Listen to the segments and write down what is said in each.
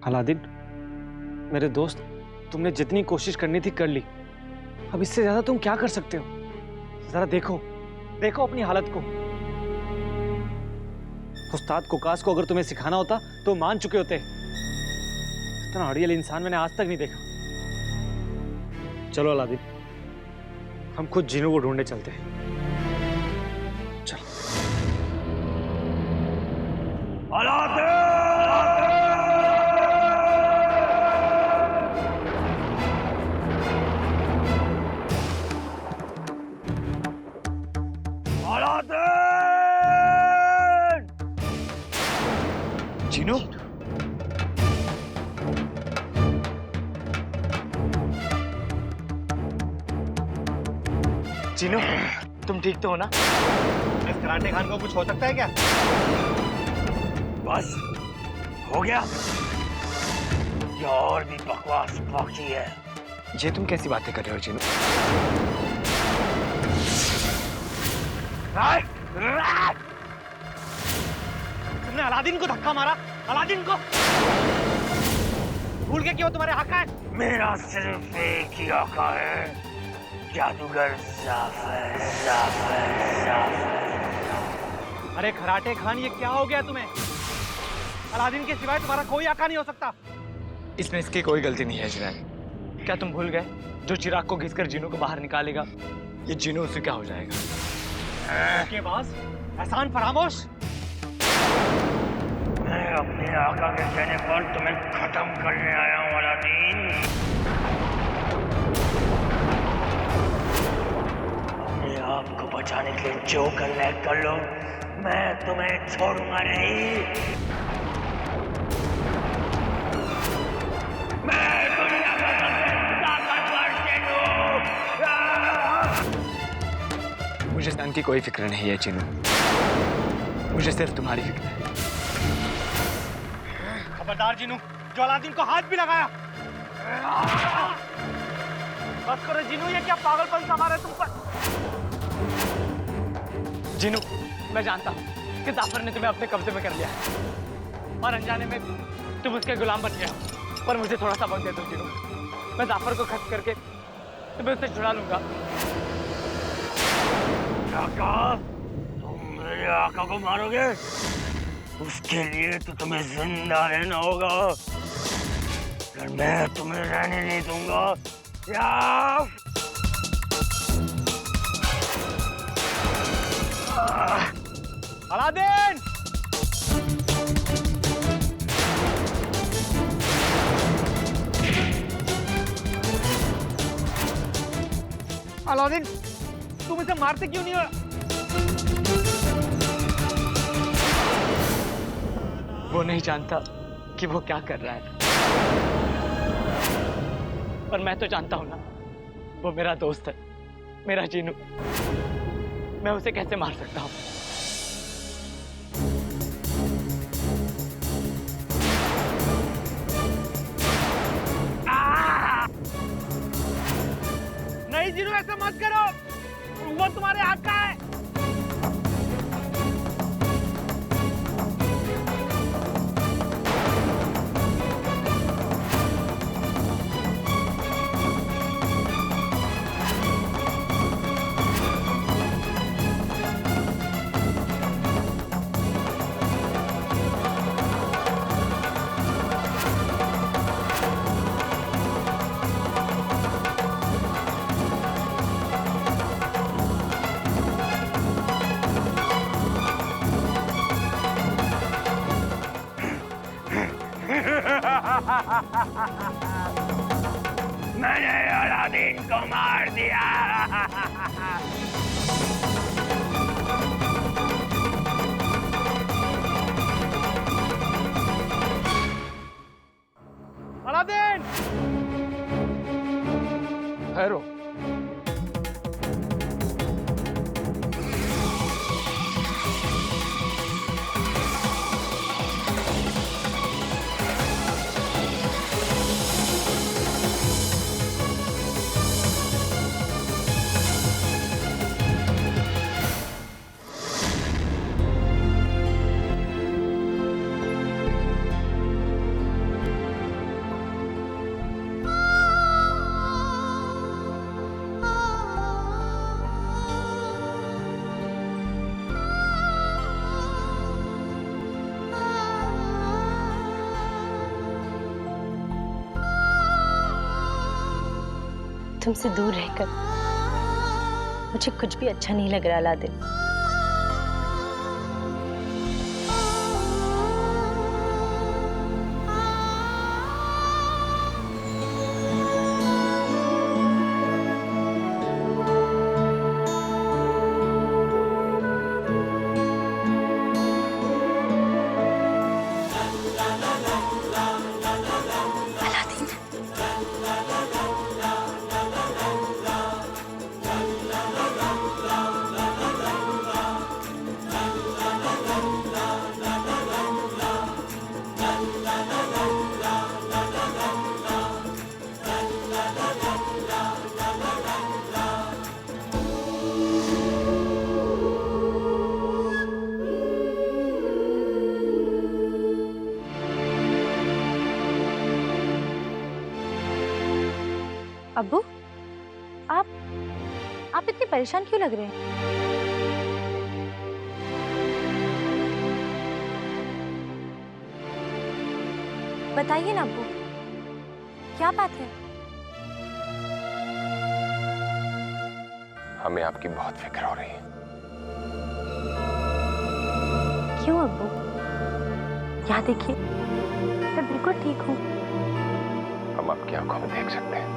Aladdin, मेरे दोस्त, तुमने जितनी कोशिश करनी थी कर ली। अब इससे ज्यादा तुम क्या कर सकते हो? जरा देखो, देखो अपनी हालत को। उस्ताद कोकास को अगर तुम्हें सिखाना होता तो मान चुके होते। इतना अड़ियल इंसान मैंने आज तक नहीं देखा। चलो अलादीन, हम खुद जिनू को ढूंढने चलते हैं। चलो। अलादीन! जीनू, जीनू, तुम ठीक तो हो ना? इस कराटे खान को कुछ हो सकता है क्या? बस हो गया, या और भी बकवास बाकी है? ये तुम कैसी बातें कर रहे हो जीनू? तुमने अलादीन को धक्का मारा। अलादीन को भूल गए कि वो तुम्हारे आका है? मेरा सिर्फ एक ही आका है, जादूगर जाफर, जाफर, जाफर। अरे खराटे खान, ये क्या हो गया तुम्हें? अलादीन के सिवाय तुम्हारा कोई आका नहीं हो सकता। इसमें इसकी कोई गलती नहीं है जुनैद। क्या तुम भूल गए, जो चिराग को घिसकर जीनू को बाहर निकालेगा, ये जीनू उससे क्या हो जाएगा? के पास एहसान फरामोश। मैं अपने आका के कहने पर तुम्हें खत्म करने आया हूँ अलादीन। अपने आप को बचाने के लिए जो करना है कर लो, मैं तुम्हें छोड़ूंगा नहीं। मैं दुनिया का सबसे ताकतवर शेरू। मुझे सन की कोई फिक्र नहीं है जीनू, मुझे सिर्फ तुम्हारी फिक्र है। खबरदार जीनू, जो अलादीन को हाथ भी लगाया। बस करो जीनू, ये क्या पागलपन समा रहे तुम पर? जीनू, मैं जानता हूँ कि जाफर ने तुम्हें अपने कब्जे में कर लिया है और अनजाने में तुम उसके गुलाम बन गए हो। पर मुझे थोड़ा सा वक्त दे दो जीनू, मैं जाफर को खत्म करके तुम्हें उससे छुड़ा लूंगा। आका, तुम मेरे आका को मारोगे? उसके लिए तो तुम्हें जिंदा रहना होगा, पर मैं तुम्हें रहने नहीं दूंगा। या अलादीन! अलादीन, तुम इसे मारते क्यों नहीं हो? वो नहीं जानता कि वो क्या कर रहा है, पर मैं तो जानता हूं ना, वो मेरा दोस्त है, मेरा जीनू। मैं उसे कैसे मार सकता हूं? नहीं जीनू, ऐसा मत करो, वो तुम्हारे आका है। मैंने अलादीन को मार दिया। अलादीन! ठहरो, तुमसे दूर रहकर मुझे कुछ भी अच्छा नहीं लग रहा अलादीन। अब्बू, आप इतने परेशान क्यों लग रहे हैं? बताइए ना अब्बू, क्या बात है? हमें आपकी बहुत फिक्र हो रही है। क्यों अब्बू? यहाँ देखिए, मैं बिल्कुल ठीक हूँ। हम आपकी आंखों में देख सकते हैं।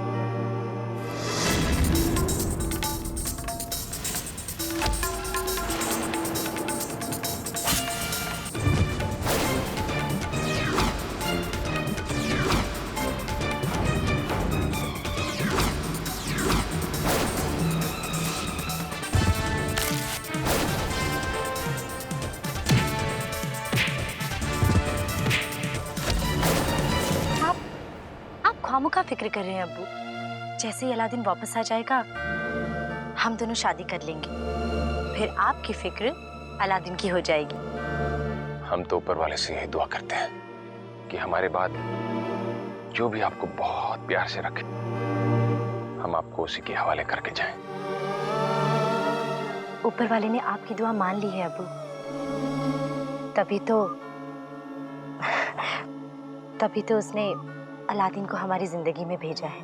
खामोखा फिक्र कर रहे हैं अब्बू। जैसे ही अलादीन वापस आ जाएगा, हम दोनों शादी कर लेंगे। फिर आपकी फिक्र अलादीन की हो जाएगी। हम तो ऊपर वाले से यही दुआ करते हैं कि हमारे बाद जो भी आपको बहुत प्यार से रखे, हम आपको उसी के हवाले करके जाएं। ऊपर वाले ने आपकी दुआ मान ली है अब्बू। तभी तो उसने अलादीन को हमारी जिंदगी में भेजा है।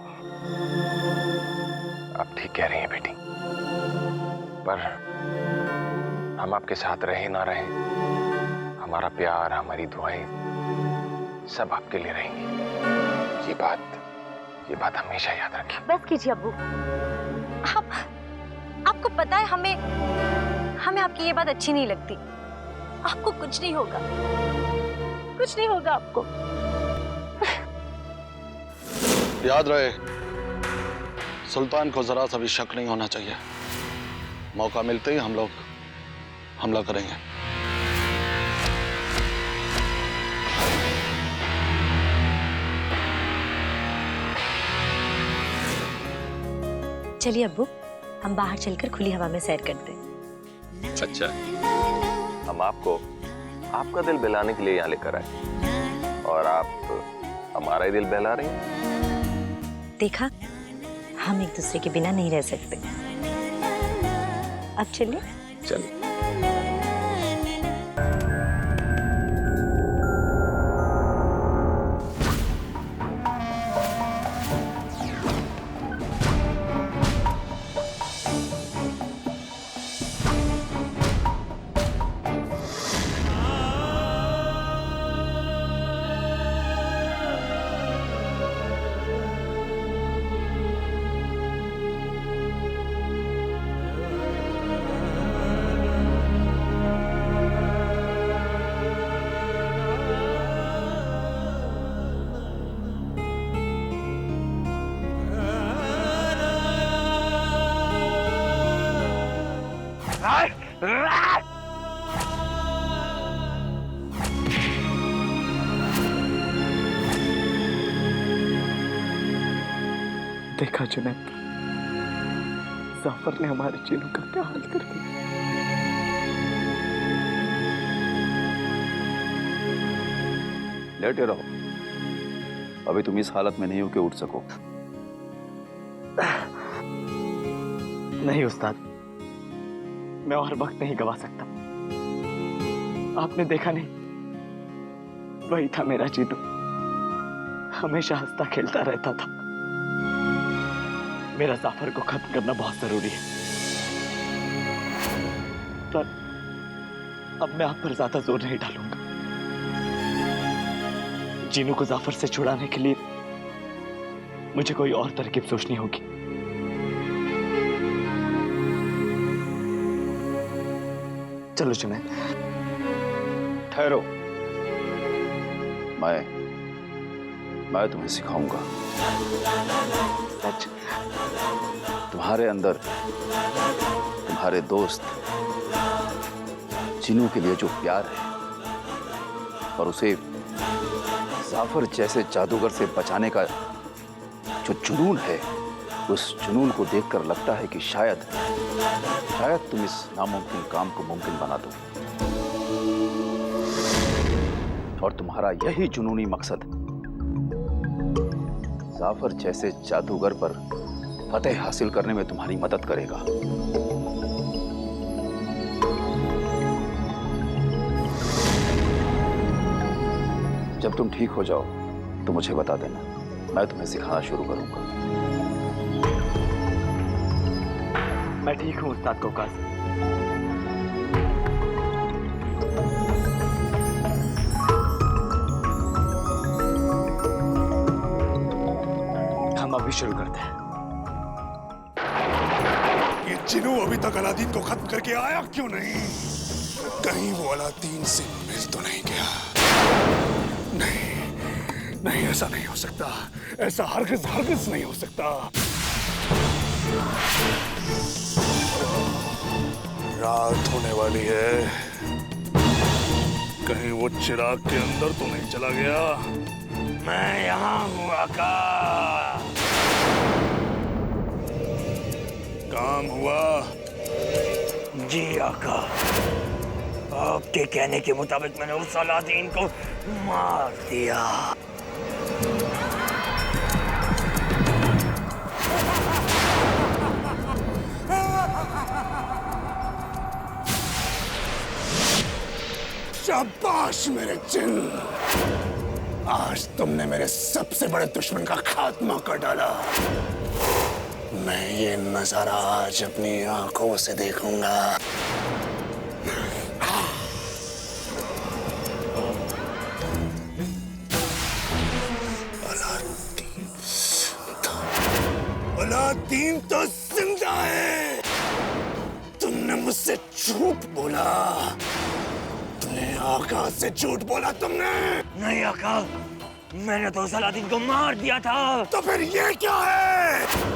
आप ठीक कह रही हैं बेटी, पर हम आपके साथ रहे ना रहे, हमारा प्यार, हमारी दुआएं सब आपके लिए रहेंगी। ये बात हमेशा याद रखिए। बस कीजिए अब्बू। आपको पता है हमें आपकी ये बात अच्छी नहीं लगती। आपको कुछ नहीं होगा आपको। याद रहे, सुल्तान को जरा सा भी शक नहीं होना चाहिए। मौका मिलते ही हम लोग हमला करेंगे। चलिए अब्बू, हम बाहर चलकर खुली हवा में सैर करते हैं। अच्छा, हम आपको आपका दिल बहलाने के लिए यहाँ लेकर आए और आप हमारा ही दिल बहला रही हैं। देखा, हम एक दूसरे के बिना नहीं रह सकते। अब चलिए। चलिए। देखा जुनैद, जाफर ने हमारे चीनों का क्या हाल कर दिया। लेटे रहो, अभी तुम इस हालत में नहीं हो कि उठ सको। नहीं उस्ताद, मैं और वक्त नहीं गवा सकता। आपने देखा नहीं, वही था मेरा जीनू, हमेशा हंसता खेलता रहता था। मेरा जाफर को खत्म करना बहुत जरूरी है, पर अब मैं आप पर ज्यादा जोर नहीं डालूंगा। जीनू को जाफर से छुड़ाने के लिए मुझे कोई और तरकीब सोचनी होगी। चलो जुनैद। ठहरो, मैं तुम्हें सिखाऊंगा। सच? तुम्हारे अंदर तुम्हारे दोस्त जीनू के लिए जो प्यार है और उसे जाफर जैसे जादूगर से बचाने का जो जुनून है, उस जुनून को देखकर लगता है कि शायद तुम इस नामुमकिन काम को मुमकिन बना दो। और तुम्हारा यही जुनूनी मकसद जाफर जैसे जादूगर पर फतेह हासिल करने में तुम्हारी मदद करेगा। जब तुम ठीक हो जाओ तो मुझे बता देना, मैं तुम्हें सिखाना शुरू करूंगा। मैं ठीक हूं उस्ताद कोकास। हम अभी शुरू करते हैं। ये जिनू अभी तक अलादीन को खत्म करके आया क्यों नहीं? कहीं वो अलादीन से मिल तो नहीं गया? नहीं, ऐसा नहीं हो सकता। ऐसा हरगिज़ नहीं हो सकता। रात होने वाली है, कहीं वो चिराग के अंदर तो नहीं चला गया? मैं यहाँ हूँ आका। काम हुआ? जी आका, आपके कहने के मुताबिक मैंने उस अलादीन को मार दिया। शाबाश मेरे जिन, आज तुमने मेरे सबसे बड़े दुश्मन का खात्मा कर डाला। मैं ये नजारा आज अपनी आंखों से देखूंगा। अलादीन तो जिंदा है। तुमने मुझसे झूठ बोला, आका से झूठ बोला तुमने। नहीं आका, मैंने तो उस अलादीन को मार दिया था। तो फिर ये क्या है?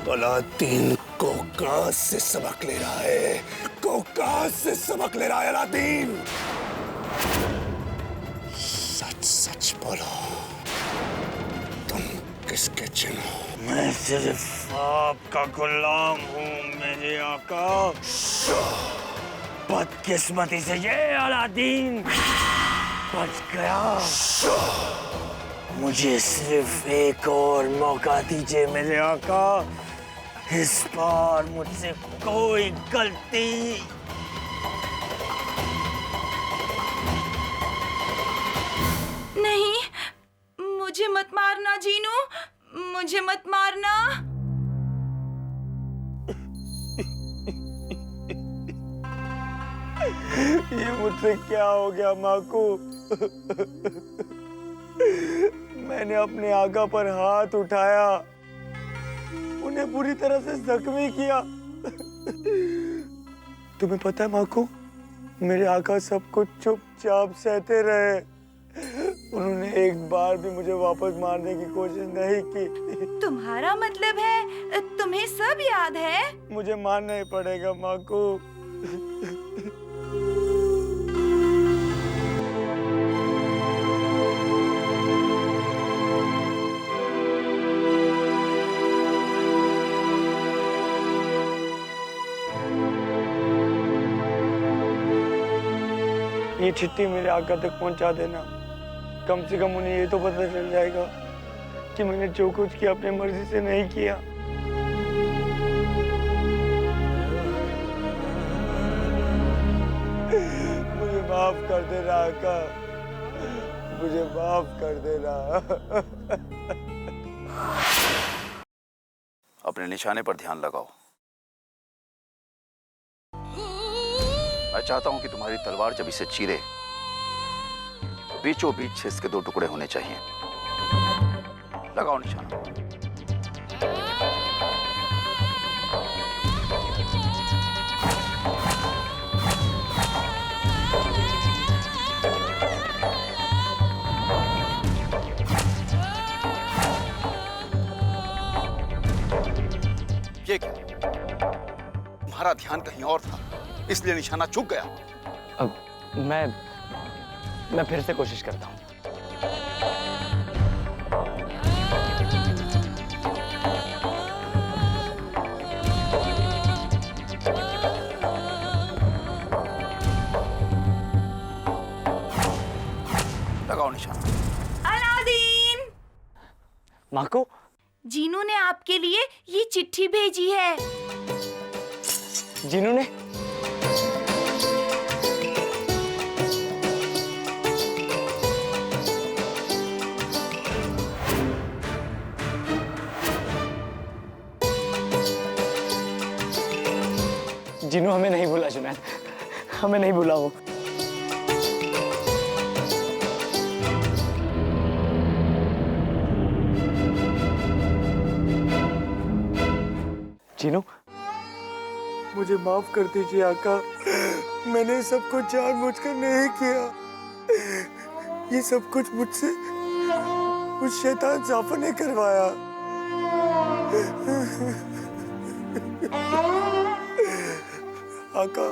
अलादीन कोकास से सबक ले रहा है, कोकास से सबक ले रहा है अलादीन। सच बोलो, तुम किसके जिन हो? मैं सिर्फ आपका गुलाम हूँ मेरे आका। बदकिस्मती से ये अलादीन बच गया। मुझे सिर्फ एक और मौका दीजिए मेरे आका। इस बार मुझसे कोई गलती नहीं, मुझे मत मारना जीनू, मुझे मत मारना। ये मुझसे क्या हो गया माकू? मैंने अपने आका पर हाथ उठाया, उन्हें बुरी तरह से जख्मी किया। तुम्हें पता है माकू, मेरे आका सब कुछ चुपचाप सहते रहे। उन्होंने एक बार भी मुझे वापस मारने की कोशिश नहीं की। तुम्हारा मतलब है तुम्हें सब याद है? मुझे मानना ही पड़ेगा माकू। ये चिट्ठी मेरे आका तक पहुंचा देना। कम से कम उन्हें ये तो पता चल जाएगा कि मैंने जो कुछ किया अपनी मर्जी से नहीं किया। मुझे माफ कर देना आका, मुझे माफ कर देना। अपने निशाने पर ध्यान लगाओ। मैं चाहता हूं कि तुम्हारी तलवार जब इसे चीरे तो बीचों बीच इसके 2 टुकड़े होने चाहिए। लगाओ निशाना। ये क्या? तुम्हारा ध्यान कहीं और था, इसलिए निशाना चूक गया। अब मैं फिर से कोशिश करता हूँ। लगाओ निशाना। अलादीन, माँ को जीनू ने आपके लिए ये चिट्ठी भेजी है। जीनू ने? जीनू हमें नहीं भूला जुनैद, हमें नहीं भूला वो। जीनू, मुझे माफ कर दीजिए आका, मैंने सब कुछ जानबूझकर नहीं किया। ये सब कुछ मुझसे उस शैतान जाफर ने करवाया। आका,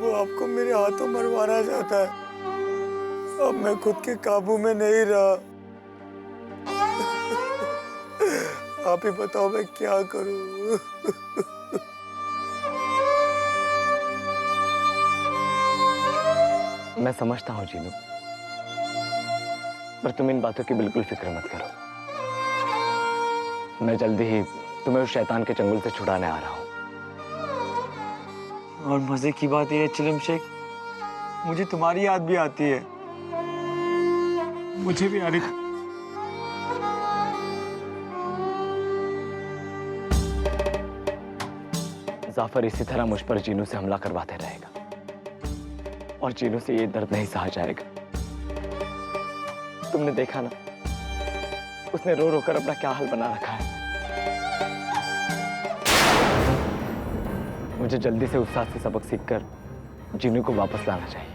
वो आपको मेरे हाथों मरवाना चाहता है। अब मैं खुद के काबू में नहीं रहा। आप ही बताओ मैं क्या करूं? मैं समझता हूँ जीनू, पर तुम इन बातों की बिल्कुल फिक्र मत करो। मैं जल्दी ही तुम्हें उस शैतान के चंगुल से छुड़ाने आ रहा हूँ। और मजे की बात यह है चिलम शेख, मुझे तुम्हारी याद भी आती है। मुझे भी आ रही थी। जाफर इसी तरह मुझ पर जीनू से हमला करवाते रहेगा और जीनू से ये दर्द नहीं सहा जाएगा। तुमने देखा ना, उसने रो रो कर अपना क्या हाल बना रखा है। मुझे जल्दी से उस्ताद से सबक सीखकर जीनू को वापस लाना चाहिए।